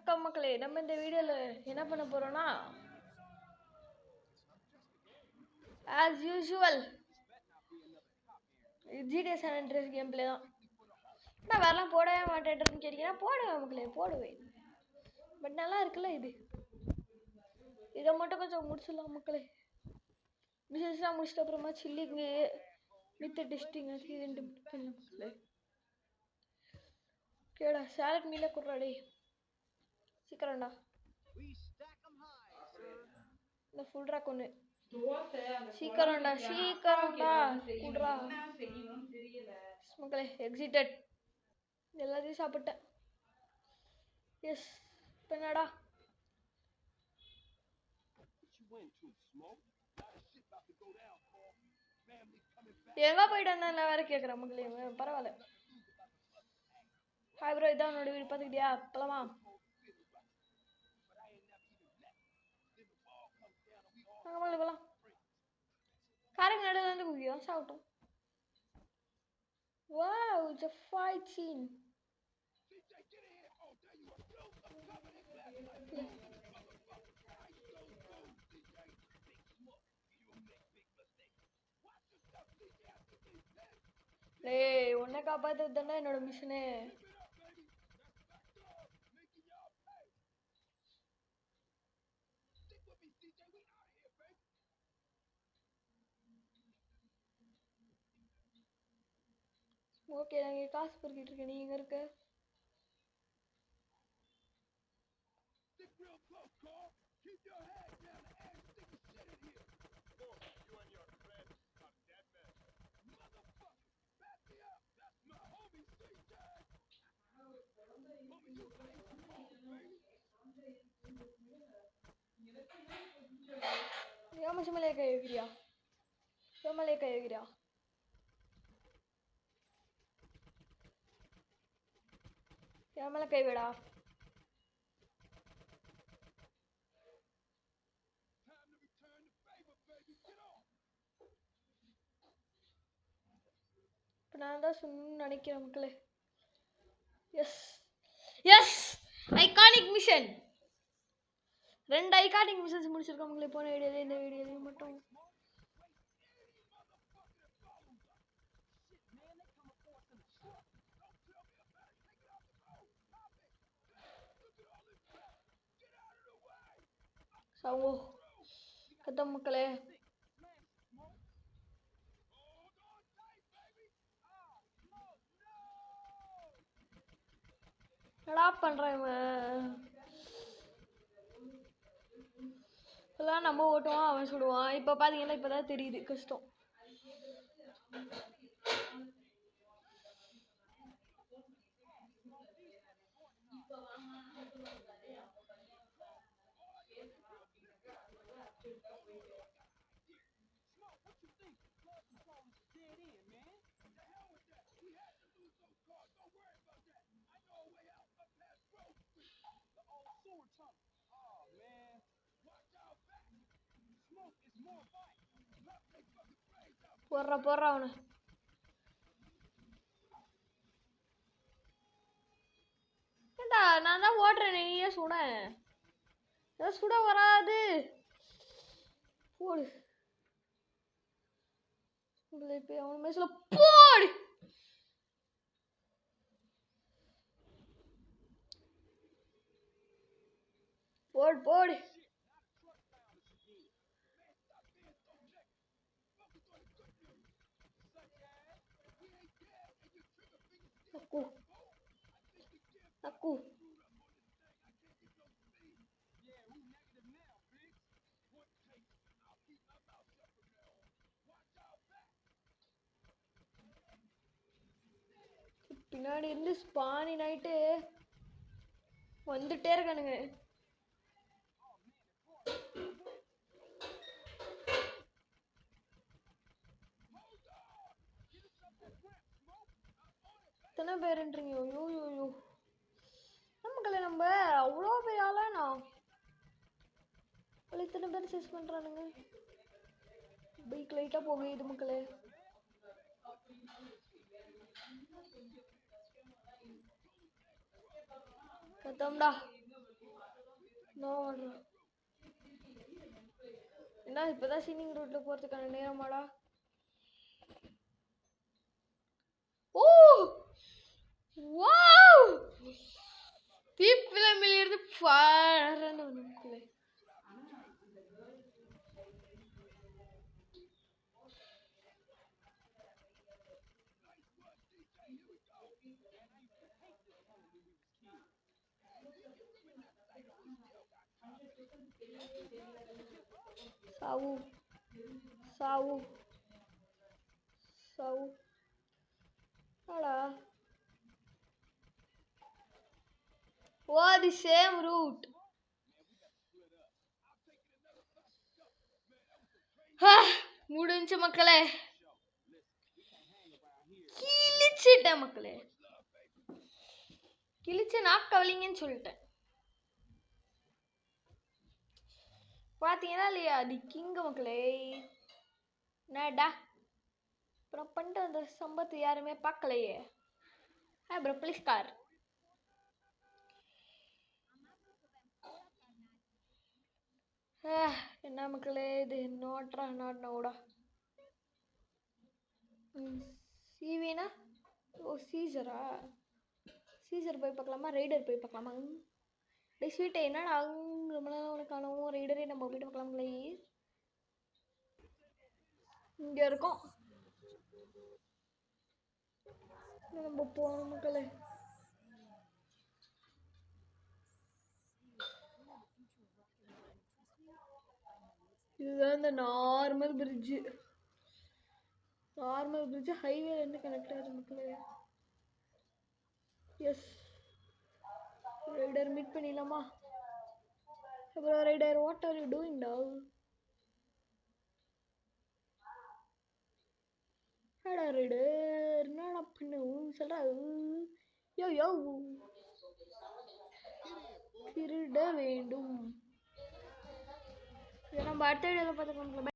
வணக்கம் மக்களே. நம்ம இந்த வீடியோல என்ன பண்ண போறோம்னா as usual GTA San Andreas game play தான். நான் வரலாம் போடவே மாட்டேன்றேன்னு கேட்டீங்கன்னா போடுவேன் மக்களே, போடுவேன். பட் நல்லா இருக்குல்ல இது. இதை மட்டும் கொஞ்சம் முடிச்சிடலாம் மக்களே. பிசினஸ்லாம் முடிச்சிட்ட அப்புறமா சில்லிங்கு வித் டெஸ்டிங் அது ரெண்டு பண்ணலாம் மக்களே. கேடா சேலட் மீல குடுறாடே சீக்கிரம்டா. இந்த ஃபுல் ட்ராக் ஒன்று சீக்கிரம்டா குடுறா மக்களே. எக்ஸிட்டட் எல்லாத்தையும் சாப்பிட்டேன். எஸ் இப்போ என்னடா எங்க போயிட்டு வந்தேன் நான் வேற கேட்குறேன் மக்களே. பரவாயில்ல. ஹாய் ப்ரோ, இதான் உன்னோட வீடு பார்த்துக்கிட்டியா? போலாமா? நாங்கள் போகலாம். காரைக்கு நடுவில் வந்து குதிக்கிறோம் சாப்பிட்டோம். Wow, it's a fight scene. டேய் உன்னை காப்பாத்துறது தானே என்னோட மிஷனே. ஓகே, நான் இங்கே காசு பொறுக்கிட்டு இருக்கேன். நீ எங்கே இருக்க? ஏன் சுமலையை கை வைக்கிறியா? சுமலையை கை வைக்கிறியா? என் மேலே கை விடா. இப்போ நான் தான் சொல்லணும்னு நினைக்கிறேன் மக்களே. Yes yes iconic mission. 2 iconic missions முடிச்சிருக்கோம் மக்களே. போன வீடியோல இந்த வீடியோலையும் மட்டும் சாவோ கத்தம் மக்களே. என்னடா பண்றான் இவன்? இப்பெல்லாம் நம்ம ஓட்டுவான், அவன் சுடுவான். இப்போ பார்த்தீங்கன்னா இப்போதான் தெரியுது கஷ்டம். போடுறா அவனை. ஏண்டா நான் தான் ஓடுறேன், நீயே சுட. ஏதாவது சுட வராது. போடு இப்போ அவன் மேசில போடு. போடு aku பின்னாடி இருந்து ஸ்பானி நைட்டு வந்துட்டே இருக்கானுங்க. எத்தனை பேருன்றீங்க? ஐயோ நமக்குள்ள நம்ம அவ்வளோ பெரிய ஆளானா? இத்தனை பேர் சேஸ் பண்றானுங்க. பைக் லைட்டா போகுது மக்களே. கத்தம்டா என்ன இப்பதான் சீனிங் ரூட்ல போறதுக்கான நேரமாடா? ஓ வாவ்! தீப்பிழம்பில் இருந்து பாரன்னு ஒண்ணுக்குள்ளே. சாவு சாவு சாவு ஆடா. ஓ தி சேம் ரூட். முடிஞ்ச மக்களே, கிழிச்சிட்டேன் மக்களே, கிழிச்சு நாக்கவலிங்கன்னு சொல்லிட்டேன். பாத்தீங்கன்னா இல்லையா தி கிங் மக்களே. என்னடா அப்புறம் பண்ணிட்டு அந்த சம்பத்து யாருமே பார்க்கலையே. Bro please car. என்ன மக்களே இது நோட்ரா நாட்னோடா. சிவினா ஓ சீசரா? சீசர் போய் பார்க்கலாமா? ரைடர் போய் பார்க்கலாமா? டே ஸ்வீட்டே என்னடா ரொம்ப நேரம் உனக்கு காணோம். ரைடரே நம்ம போயிட்டு பார்க்கலாங்களே. இங்கே இருக்கோம் நம்ம போகணும் மக்களே. இதுதான் இந்த நார்மல் பிரிட்ஜு. நார்மல் பிரிட்ஜு ஹைவேல இருந்து கனெக்ட் ஆகுது மக்களே. எஸ் ரைடர் மீட் பண்ணிடலாமா? அப்புறம் rider what are you doing டா? என்னடா ரைடர் என்னடா பண்ணும் சொல்றா? யோ யோ திருட வேண்டும். நம்ம அடுத்த வீடியோவில் பார்த்துக்கலாம்.